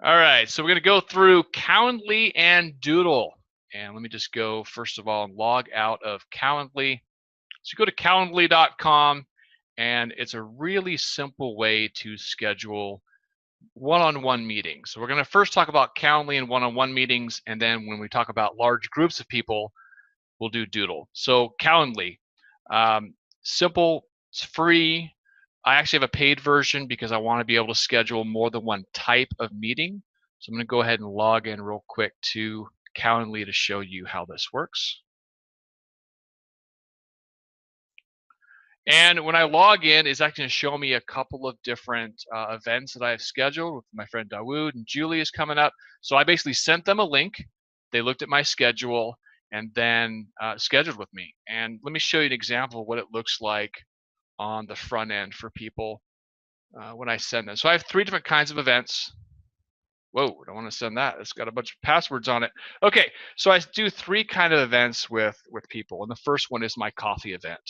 All right, so we're going to go through Calendly and Doodle. And let me just go, first of all, and log out of Calendly. So you go to calendly.com, and it's a really simple way to schedule one-on-one meetings. So we're going to first talk about Calendly and one-on-one meetings, and then when we talk about large groups of people, we'll do Doodle. So Calendly, simple, it's free. I actually have a paid version because I want to be able to schedule more than one type of meeting. So I'm going to go ahead and log in real quick to Calendly to show you how this works. And when I log in, it's actually going to show me a couple of different events that I have scheduled with my friend Dawood, and Julie is coming up. So I basically sent them a link. They looked at my schedule and then scheduled with me. And let me show you an example of what it looks like on the front end for people when I send them. So I have 3 different kinds of events. Whoa, I don't want to send that. It's got a bunch of passwords on it. Okay, so I do 3 kind of events with people. And the first one is my coffee event.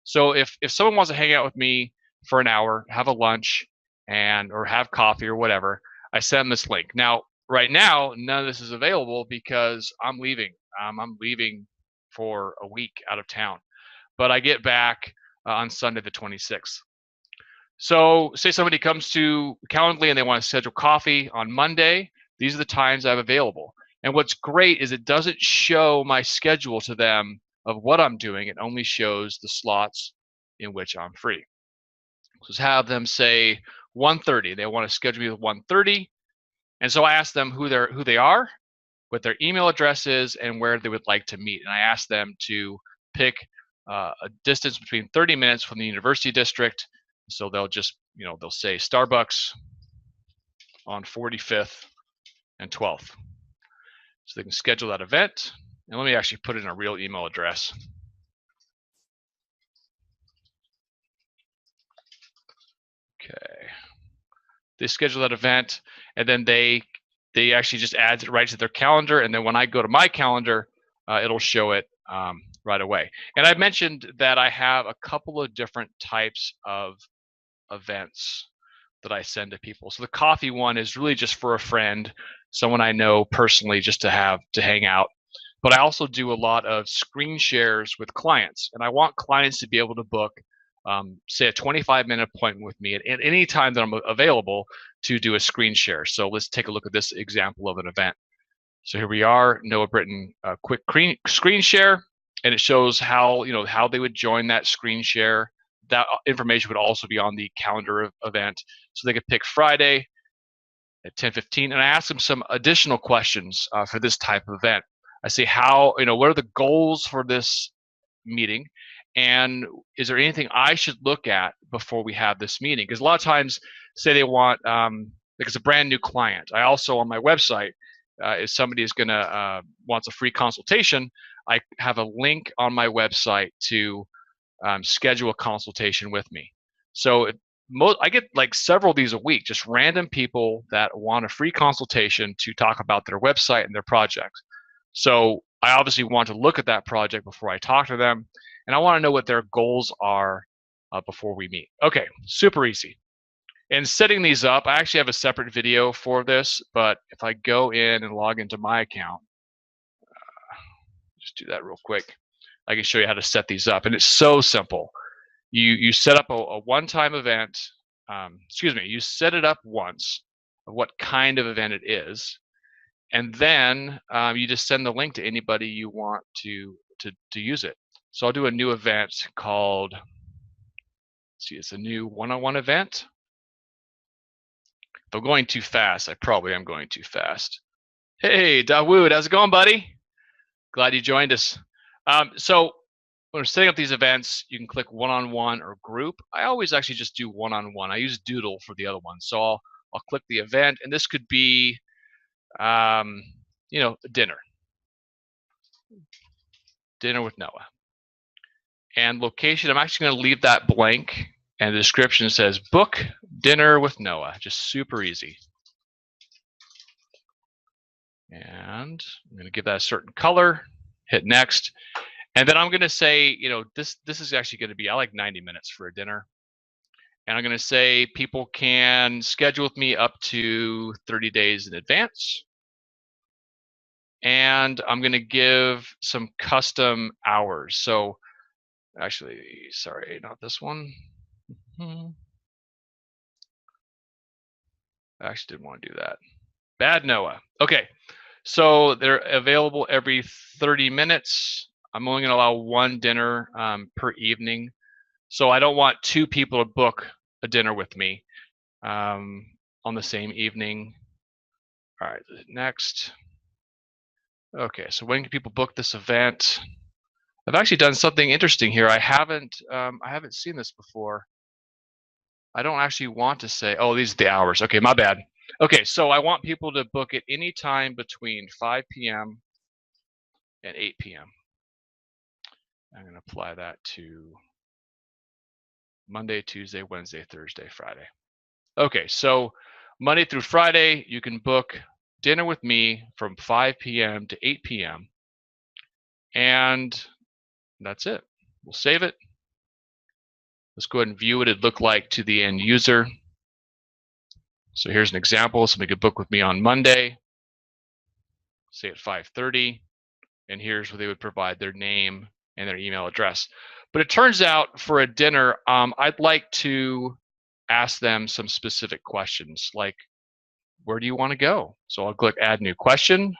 So if someone wants to hang out with me for an hour, have a lunch, or have coffee or whatever, I send them this link. Now, right now, none of this is available because I'm leaving. I'm leaving for a week out of town. But I get back on Sunday the 26th. So say somebody comes to Calendly and they want to schedule coffee on Monday. These are the times I have available. And what's great is it doesn't show my schedule to them of what I'm doing. It only shows the slots in which I'm free. So just have them say 1:30. They want to schedule me with 1:30. And so I ask them who they are, what their email address is, and where they would like to meet. And I ask them to pick a distance between 30 minutes from the university district. So they'll just, they'll say Starbucks on 45th and 12th. So they can schedule that event. And let me actually put in a real email address. Okay. They schedule that event, and then they actually just add it right to their calendar. And then when I go to my calendar, it'll show it right away. And I mentioned that I have a couple of different types of events that I send to people. So the coffee one is really just for a friend, someone I know personally, just to hang out. But I also do a lot of screen shares with clients, and I want clients to be able to book, say, a 25-minute appointment with me at any time that I'm available to do a screen share. So let's take a look at this example of an event. So here we are, Noah Britton, quick screen share, and it shows how how they would join that screen share. That information would also be on the calendar event, so they could pick Friday at 10:15. And I ask them some additional questions for this type of event. I say, what are the goals for this meeting, and is there anything I should look at before we have this meeting? Because a lot of times, say they want, like it's a brand new client. I also on my website, if somebody is gonna wants a free consultation, I have a link on my website to schedule a consultation with me. So I get like several of these a week, just random people that want a free consultation to talk about their website and their project. So I obviously want to look at that project before I talk to them, and I want to know what their goals are before we meet. Okay, super easy. And setting these up, I actually have a separate video for this, but if I go in and log into my account, just do that real quick. I can show you how to set these up, and it's so simple. You set up a one-time event. You set it up once of what kind of event it is, and then you just send the link to anybody you want to use it. So I'll do a new event called, it's a new one-on-one event. If I'm going too fast, I probably am going too fast. Hey, Dawood, how's it going, buddy? Glad you joined us. So when we're setting up these events, you can click one-on-one or group. I always actually just do one-on-one. I use Doodle for the other one. So I'll click the event, and this could be, dinner with Noah. And location, I'm actually going to leave that blank, and the description says book dinner with Noah. Just super easy. And I'm going to give that a certain color, hit next. And then I'm going to say, this is actually going to be, I like 90 minutes for a dinner. And I'm going to say people can schedule with me up to 30 days in advance. And I'm going to give some custom hours. So actually, sorry, not this one. I actually didn't want to do that. Bad Noah. Okay, so they're available every 30 minutes. I'm only going to allow one dinner per evening. So I don't want two people to book a dinner with me on the same evening. All right, next. Okay, so when can people book this event? I've actually done something interesting here. I haven't seen this before. I don't actually want to say, oh, these are the hours. Okay, my bad. Okay, so I want people to book it any time between 5 p.m. and 8 p.m. I'm going to apply that to Monday, Tuesday, Wednesday, Thursday, Friday. Okay, so Monday through Friday, you can book dinner with me from 5 p.m. to 8 p.m. And that's it. We'll save it. Let's go ahead and view what it'd look like to the end user. So here's an example. Somebody could book with me on Monday, say at 5:30, and here's where they would provide their name and their email address. But it turns out for a dinner, I'd like to ask them some specific questions, like, where do you want to go? So I'll click Add New Question.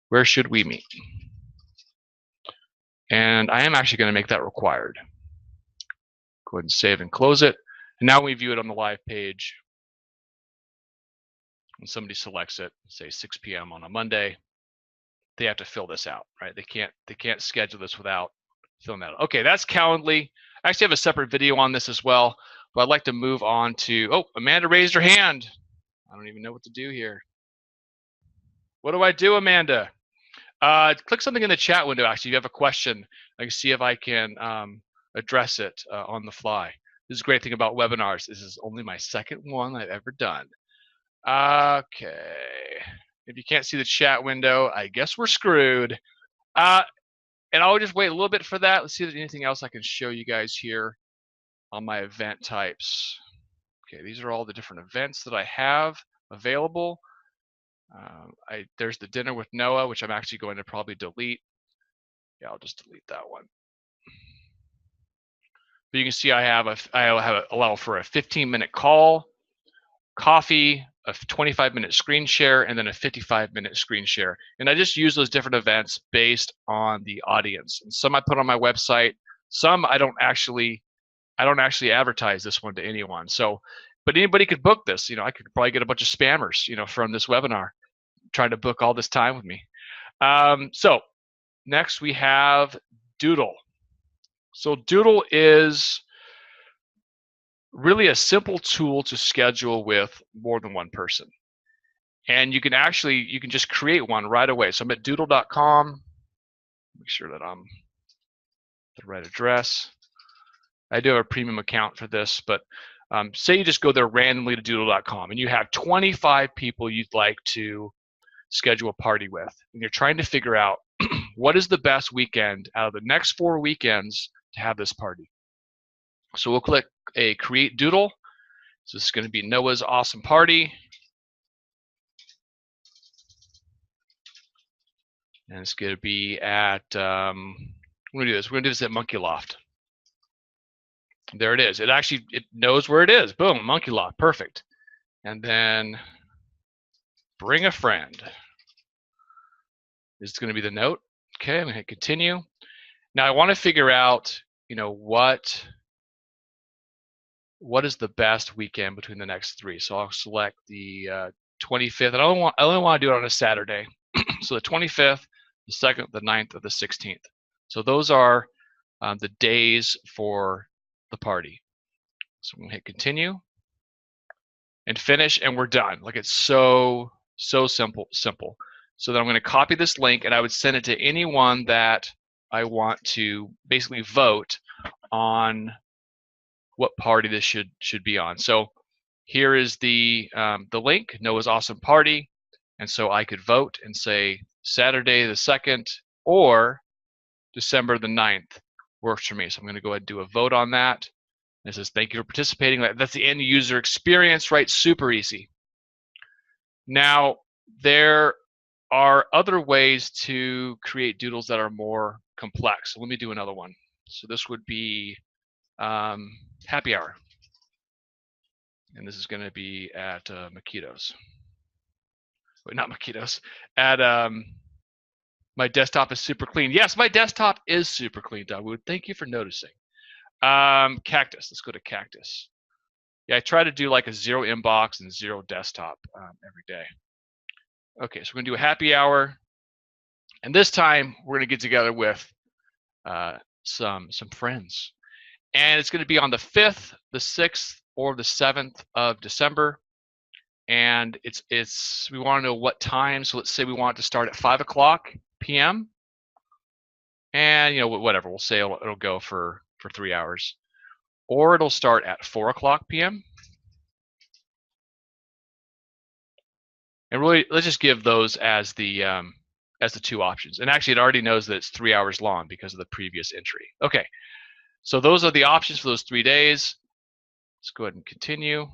Where should we meet? And I am actually going to make that required. Go ahead and save and close it. And now we view it on the live page. When somebody selects it, say 6 p.m. on a Monday, they have to fill this out, right? They can't schedule this without filling that out. Okay, that's Calendly. I actually have a separate video on this as well, but I'd like to move on to, oh, Amanda raised her hand. I don't even know what to do here. What do I do, Amanda? Click something in the chat window, actually. If you have a question, I can see if I can address it on the fly. This is a great thing about webinars. This is only my second one I've ever done. Okay. If you can't see the chat window, I guess we're screwed. And I'll just wait a little bit for that. Let's see if there's anything else I can show you guys here on my event types. Okay, these are all the different events that I have available. There's the dinner with Noah, which I'm actually going to probably delete. Yeah, I'll just delete that one. But you can see I allow for a 15-minute call, coffee, a 25-minute screen share, and then a 55-minute screen share. And I just use those different events based on the audience. And some I put on my website, some I don't actually advertise this one to anyone. So, but anybody could book this. You know, I could probably get a bunch of spammers, you know, from this webinar trying to book all this time with me. So next we have Doodle. So Doodle is really a simple tool to schedule with more than one person. And you can just create one right away. So I'm at doodle.com. Make sure that I'm the right address. I do have a premium account for this, but say you just go there randomly to doodle.com and you have 25 people you'd like to schedule a party with, and you're trying to figure out what is the best weekend out of the next 4 weekends to have this party. So we'll click a Create Doodle. So this is going to be Noah's Awesome Party. And it's going to be at, we're going to do this. We're going to do this at Monkey Loft. There it is. It knows where it is. Boom, Monkey Loft. Perfect. And then bring a friend. This is going to be the note. Okay, I'm going to hit continue. Now I want to figure out, you know, what is the best weekend between the next 3. So I'll select the 25th. And I only want to do it on a Saturday. So the 25th, the 2nd, the 9th, or the 16th. So those are the days for the party. So I'm going to hit continue and finish, and we're done. Like, it's so simple. So then I'm going to copy this link, and I would send it to anyone that I want to basically vote on what party this should be on. So here is the link, Noah's Awesome Party. And so I could vote and say Saturday the 2nd or December the 9th works for me. So I'm going to go ahead and do a vote on that. And it says, thank you for participating. That's the end user experience, right? Super easy. Now, there are other ways to create doodles that are more complex. So let me do another one. So this would be happy hour. And this is going to be at Makitos. Wait, not Makitos. At my desktop is super clean. Yes, my desktop is super clean, Dawood. Thank you for noticing. Cactus. Let's go to Cactus. Yeah, I try to do like a 0 inbox and 0 desktop every day. Okay, so we're gonna do a happy hour, and this time we're gonna get together with some friends, and it's gonna be on the 5th, the 6th, or the 7th of December, and we want to know what time. So let's say we want it to start at 5 o'clock p.m. and whatever, we'll say it'll go for 3 hours, or it'll start at 4 o'clock p.m. And really, let's just give those as the 2 options. And actually, it already knows that it's 3 hours long because of the previous entry. Okay, so those are the options for those 3 days. Let's go ahead and continue.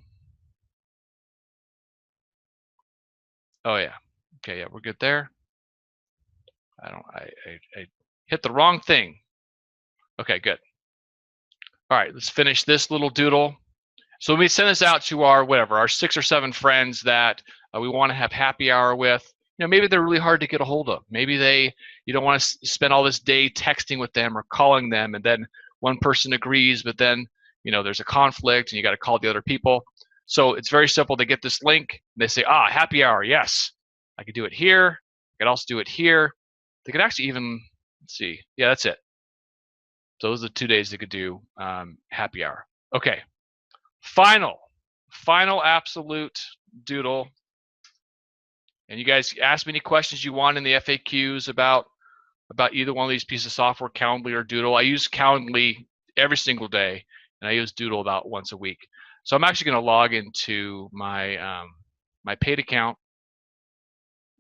Oh yeah, okay, yeah, we're good there. I hit the wrong thing. Okay, good. All right, let's finish this little doodle. So we send this out to our 6 or 7 friends that we want to have happy hour with. Maybe they're really hard to get a hold of. Maybe you don't want to spend all this day texting with them or calling them, and then one person agrees, but then there's a conflict and you got to call the other people. So it's very simple. They get this link and they say, happy hour, yes, I could do it here. I could also do it here. They could actually even, let's see, yeah, that's it. So those are the 2 days they could do happy hour. Okay, final absolute doodle. And you guys ask me any questions you want in the FAQs about either one of these pieces of software, Calendly or Doodle. I use Calendly every single day, and I use Doodle about once a week. So I'm actually going to log into my my paid account.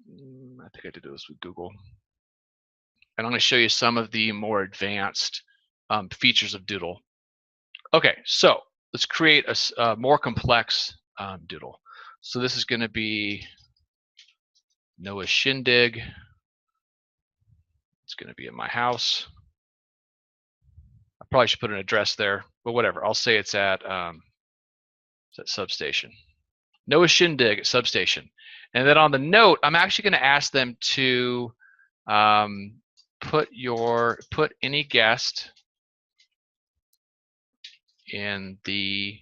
I think I did this with Google. And I'm going to show you some of the more advanced features of Doodle. Okay, so let's create a more complex doodle. So this is going to be Noah's shindig. It's going to be in my house. I probably should put an address there, but whatever. I'll say it's at substation. Noah's shindig at substation. And then on the note, I'm actually going to ask them to put any guest in the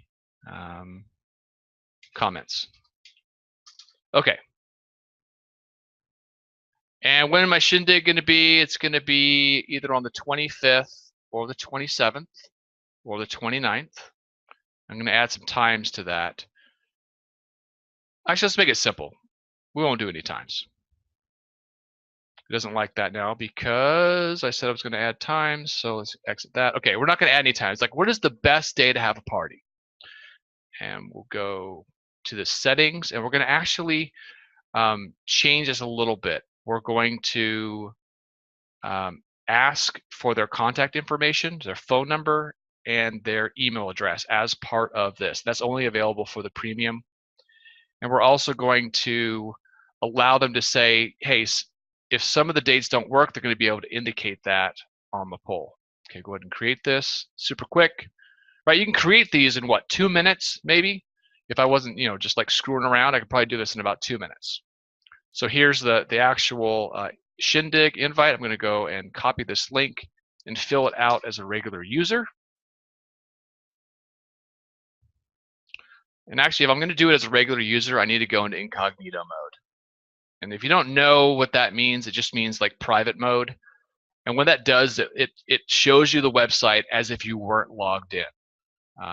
comments. Okay. And when am my shindig going to be? It's going to be either on the 25th or the 27th or the 29th. I'm going to add some times to that. Actually, let's make it simple. We won't do any times. It doesn't like that now because I said I was going to add times. So let's exit that. Okay, we're not going to add any times. Like, what is the best day to have a party? And we'll go to the settings, and we're going to actually change this a little bit. We're going to ask for their contact information, their phone number, and their email address as part of this. That's only available for the premium. And we're also going to allow them to say, hey, if some of the dates don't work, they're going to be able to indicate that on the poll. Okay, go ahead and create this super quick. Right, you can create these in what, 2 minutes maybe? If I wasn't, just like screwing around, I could probably do this in about 2 minutes. So here's the actual shindig invite. I'm going to go and copy this link and fill it out as a regular user. And actually, if I'm going to do it as a regular user, I need to go into incognito mode. And if you don't know what that means, it just means like private mode. And what that does, it shows you the website as if you weren't logged in.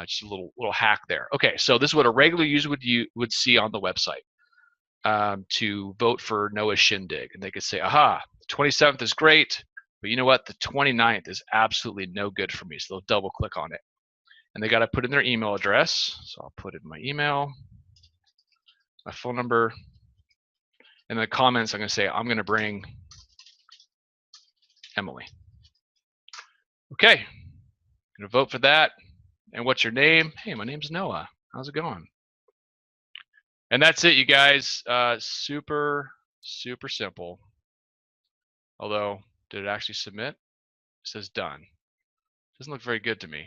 Just a little hack there. Okay, so this is what a regular user would see on the website to vote for Noah's shindig. And they could say, aha, the 27th is great, but you know what? The 29th is absolutely no good for me. So they'll double click on it. And they got to put in their email address. So I'll put in my email, my phone number, and in the comments, I'm going to say, I'm going to bring Emily. Okay, I'm going to vote for that. And what's your name? Hey, my name's Noah. How's it going? And that's it, you guys. Super simple. Although, did it actually submit? It says done. Doesn't look very good to me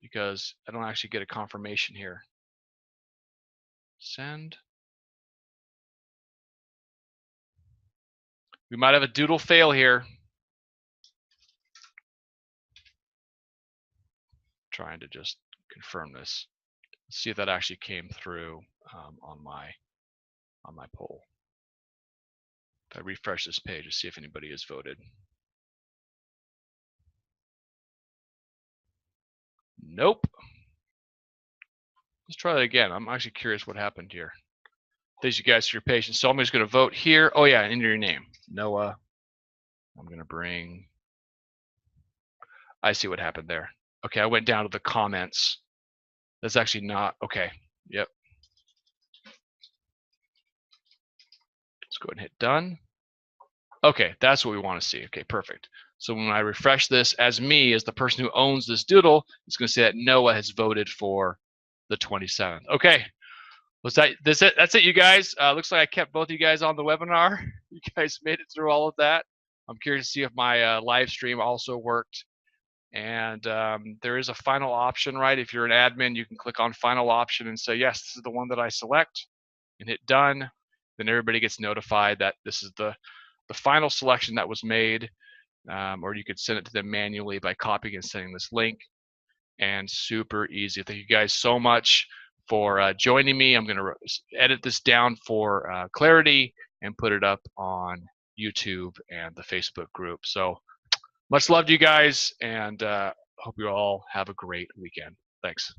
because I don't actually get a confirmation here. Send. We might have a Doodle fail here. Trying to just confirm this. Let's see if that actually came through on my poll. If I refresh this page to see if anybody has voted. Nope. Let's try that again. I'm actually curious what happened here. Thanks you guys for your patience. So I'm just going to vote here. Oh yeah, enter your name, Noah. I'm going to bring. I see what happened there. Okay, I went down to the comments. That's actually not okay. Yep. Let's go ahead and hit done. Okay, that's what we want to see. Okay, perfect. So when I refresh this as me, as the person who owns this doodle, it's going to say that Noah has voted for the 27th. Okay, was that's it, you guys. Looks like I kept both of you guys on the webinar. You guys made it through all of that. I'm curious to see if my live stream also worked. And there is a final option, right? If you're an admin, you can click on final option and say, yes, this is the one that I select, and hit done. Then everybody gets notified that this is the final selection that was made. Or you could send it to them manually by copying and sending this link. And super easy. Thank you guys so much for joining me. I'm going to edit this down for clarity and put it up on YouTube and the Facebook group. So much love to you guys, and hope you all have a great weekend. Thanks.